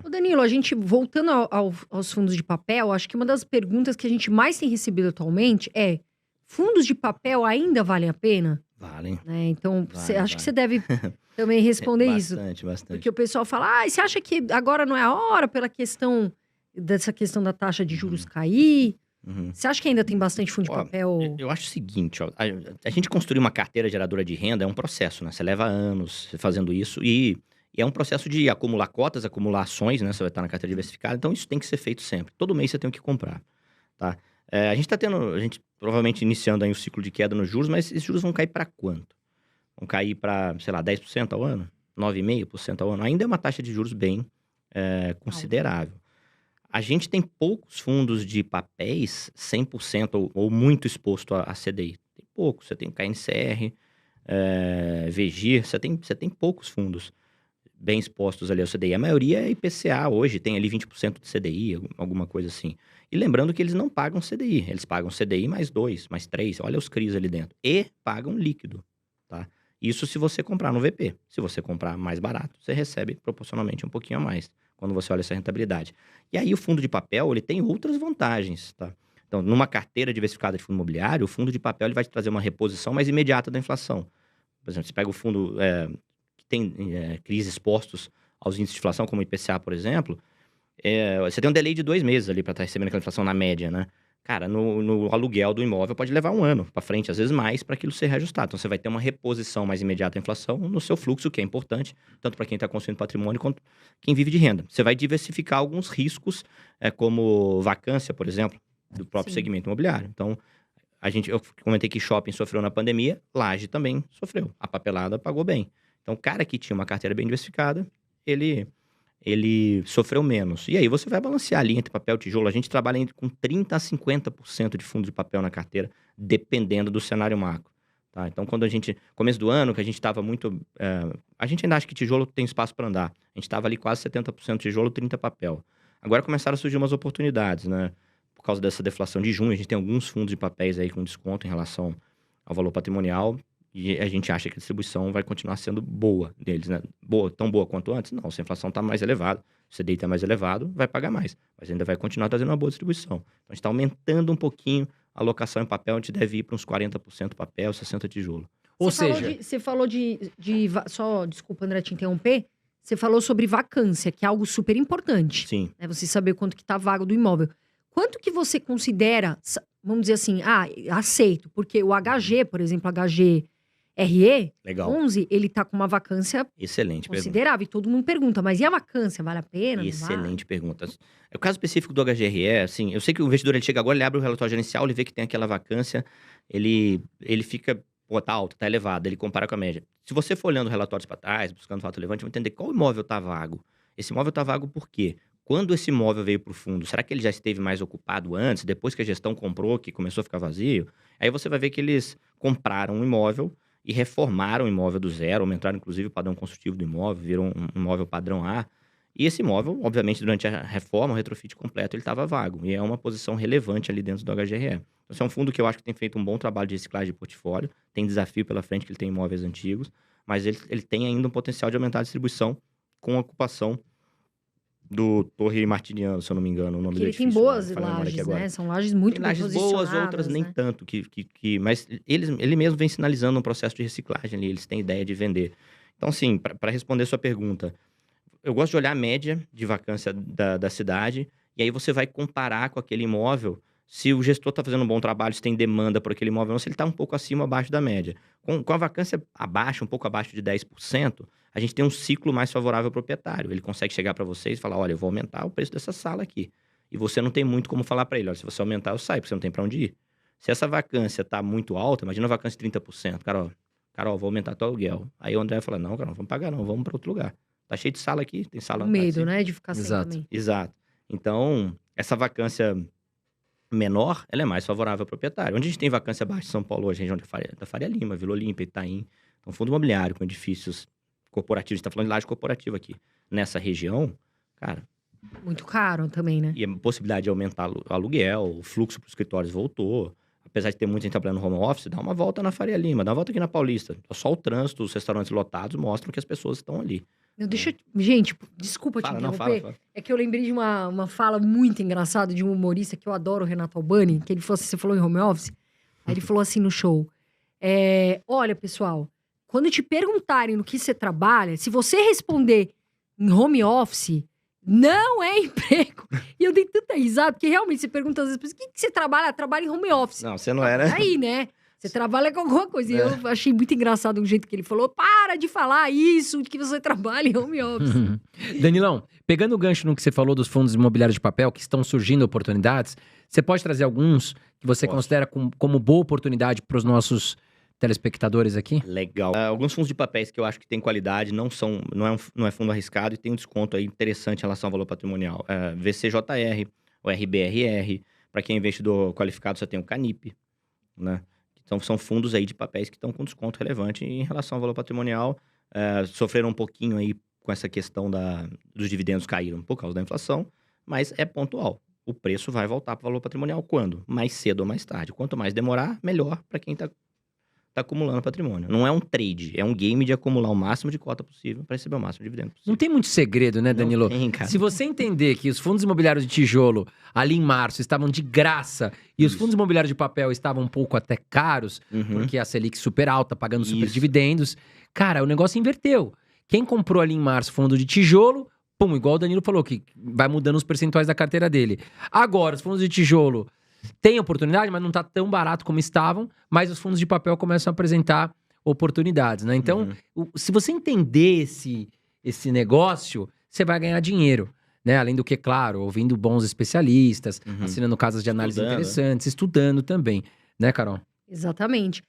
tá? Ô Danilo, a gente voltando aos fundos de papel, acho que uma das perguntas que a gente mais tem recebido atualmente é: fundos de papel ainda valem a pena? Valem, Né, então, vale, acho que você vale. deve também responder isso. Bastante, Porque bastante. o pessoal fala: "Ai, você acha que agora não é a hora pela questão dessa questão da taxa de juros Uhum, cair?" uhum. Você acha que ainda tem bastante fundo de Ó, papel? eu acho o seguinte, ó, a gente construir uma carteira geradora de renda é um processo, né, você leva anos fazendo isso e é um processo de acumular cotas, acumular ações, né, você vai estar na carteira diversificada, então isso tem que ser feito sempre. Todo mês você tem o que comprar, tá. A gente provavelmente iniciando aí o ciclo de queda nos juros, mas esses juros vão cair para quanto? Vão cair para, sei lá, 10% ao ano? 9,5% ao ano? Ainda é uma taxa de juros bem, Alta. considerável. A gente tem poucos fundos de papéis 100% ou muito exposto a CDI. Tem poucos, você tem o KNCR, VGIR, você tem poucos fundos bem expostos ali ao CDI. A maioria é IPCA hoje, tem ali 20% de CDI, alguma coisa assim. E lembrando que eles não pagam CDI, eles pagam CDI mais 2, mais 3, olha os CRIs ali dentro. E pagam líquido, tá? Isso se você comprar no VP. Se você comprar mais barato, você recebe proporcionalmente um pouquinho a mais, quando você olha essa rentabilidade. E aí o fundo de papel, ele tem outras vantagens, tá? Então, numa carteira diversificada de fundo imobiliário, o fundo de papel ele vai te trazer uma reposição mais imediata da inflação. Por exemplo, você pega o fundo que tem CRIs expostos aos índices de inflação, como o IPCA, por exemplo, você tem um delay de 2 meses ali para estar recebendo aquela inflação na média, né? Cara, no aluguel do imóvel pode levar 1 ano para frente, às vezes mais, para aquilo ser reajustado. Então, você vai ter uma reposição mais imediata à inflação no seu fluxo, que é importante, tanto para quem está construindo patrimônio quanto quem vive de renda. Você vai diversificar alguns riscos, como vacância, por exemplo, do próprio Sim. segmento imobiliário. Então, eu comentei que shopping sofreu na pandemia, laje também sofreu. A papelada pagou bem. Então, o cara que tinha uma carteira bem diversificada, ele sofreu menos. E aí você vai balancear ali entre papel e tijolo. A gente trabalha com 30 a 50% de fundo de papel na carteira, dependendo do cenário macro, tá. Então quando começo do ano, que a gente estava muito, a gente ainda acha que tijolo tem espaço para andar. A gente estava ali quase 70% tijolo, 30 papel. Agora começaram a surgir umas oportunidades, né, por causa dessa deflação de junho, a gente tem alguns fundos de papéis aí com desconto em relação ao valor patrimonial. E a gente acha que a distribuição vai continuar sendo boa deles, né? Boa, tão boa quanto antes? Não, se a inflação está mais elevada, se o CDI está mais elevado, vai pagar mais. Mas ainda vai continuar trazendo uma boa distribuição. Então, a gente está aumentando um pouquinho a alocação em papel, a gente deve ir para uns 40% papel, 60% tijolo. Ou Você falou seja, de só desculpa, André, te interromper. Você falou sobre vacância, que é algo super importante, Sim, né, você saber quanto que tá vago do imóvel. Quanto que você considera, vamos dizer assim: "Ah, aceito", porque o HG, por exemplo, HGRE legal. 11, ele tá com uma vacância Excelente pergunta. considerável e todo mundo pergunta: "Mas e a vacância, vale a pena, não vale?" Excelente pergunta. O caso específico do HGRE, assim, eu sei que o investidor ele chega agora, ele abre o relatório gerencial, ele vê que tem aquela vacância, ele fica, pô, tá alto, tá elevado, ele compara com a média. Se você for olhando relatórios para trás, buscando fato relevante, vai entender qual imóvel tá vago. Esse imóvel tá vago por quê? Quando esse imóvel veio para o fundo, será que ele já esteve mais ocupado antes, depois que a gestão comprou, que começou a ficar vazio? Aí você vai ver que eles compraram um imóvel e reformaram o imóvel do zero, aumentaram inclusive o padrão construtivo do imóvel, virou um imóvel padrão A. E esse imóvel, obviamente, durante a reforma, o retrofit completo, ele estava vago. E é uma posição relevante ali dentro do HGRE. Então, esse é um fundo que eu acho que tem feito um bom trabalho de reciclagem de portfólio. Tem desafio pela frente, que ele tem imóveis antigos. Mas ele tem ainda um potencial de aumentar a distribuição com a ocupação do Torre Martiniano, se eu não me engano. O nome Porque do ele tem edifício lá, boas falha a memória aqui lajes, agora. né, são lajes Tem muito bem lajes boas, outras posicionadas, nem né. tanto, mas ele mesmo vem sinalizando um processo de reciclagem ali, eles têm ideia de vender. Então, assim, para responder sua pergunta, eu gosto de olhar a média de vacância da cidade, e aí você vai comparar com aquele imóvel, se o gestor está fazendo um bom trabalho, se tem demanda por aquele imóvel ou não, se ele está um pouco acima ou abaixo da média. Com a vacância abaixo, um pouco abaixo de 10%, a gente tem um ciclo mais favorável ao proprietário. Ele consegue chegar para vocês e falar: olha, eu vou aumentar o preço dessa sala aqui. E você não tem muito como falar para ele: olha, se você aumentar, eu saio, porque você não tem para onde ir. Se essa vacância está muito alta, imagina a vacância de 30%. Carol, vou aumentar teu aluguel. Aí o André fala: não, cara, não vamos pagar, não, vamos para outro lugar. Tá cheio de sala aqui, tem O sala lá de medo, cima. né, de ficar sem exato. também. Exato. Então, essa vacância menor, ela é mais favorável ao proprietário. Onde a gente tem vacância baixa em São Paulo hoje, região da Faria Lima, Vila Olímpia, Itaim. Então, fundo imobiliário com edifícios corporativos, a gente tá falando de laje corporativa aqui. Nessa região, cara, Muito caro também, né. e a possibilidade de aumentar o aluguel, o fluxo para os escritórios voltou. Apesar de ter muita gente trabalhando no home office, dá uma volta na Faria Lima, dá uma volta aqui na Paulista. Só o trânsito, os restaurantes lotados mostram que as pessoas estão ali. Gente, desculpa te Fala, não, interromper. fala. É que eu lembrei de uma fala muito engraçada de um humorista que eu adoro, o Renato Albani, que ele falou assim, você falou em home office? Aí ele falou assim no show, olha, pessoal, quando te perguntarem no que você trabalha, se você responder em home office, não é emprego. E eu dei tanta risada, porque realmente você pergunta às vezes, o que você trabalha? Trabalha em home office. Não, você não era. Aí, né? Você trabalha com alguma coisa. E eu achei muito engraçado o jeito que ele falou. Para de falar isso, de que você trabalha em home office. Danilão, pegando o gancho no que você falou dos fundos imobiliários de papel, que estão surgindo oportunidades, você pode trazer alguns que você Posso. considera como boa oportunidade para os nossos telespectadores aqui? Legal. Alguns fundos de papéis que eu acho que tem qualidade, não é fundo arriscado e tem um desconto aí interessante em relação ao valor patrimonial. VCJR, o RBRR, para quem é investidor qualificado, você tem o Canip, né? Então, são fundos aí de papéis que estão com desconto relevante em relação ao valor patrimonial. Sofreram um pouquinho aí com essa questão dos dividendos caíram por causa da inflação, mas é pontual. O preço vai voltar para o valor patrimonial quando? Mais cedo ou mais tarde. Quanto mais demorar, melhor para quem está acumulando patrimônio. Não é um trade, é um game de acumular o máximo de cota possível para receber o máximo de dividendo possível. Não tem muito segredo, né, Danilo? Não tem, cara. Se você entender que os fundos imobiliários de tijolo, ali em março, estavam de graça e os Isso. fundos imobiliários de papel estavam um pouco até caros, porque a Selic super alta, pagando super Isso. dividendos, cara, o negócio inverteu. Quem comprou ali em março fundo de tijolo, pum, igual o Danilo falou, que vai mudando os percentuais da carteira dele. Agora, os fundos de tijolo têm oportunidade, mas não tá tão barato como estavam, mas os fundos de papel começam a apresentar oportunidades, né? Então, se você entender esse negócio, você vai ganhar dinheiro, né? Além do que, claro, ouvindo bons especialistas, assinando casas de análise Estudando. interessantes, estudando também, né, Carol? Exatamente.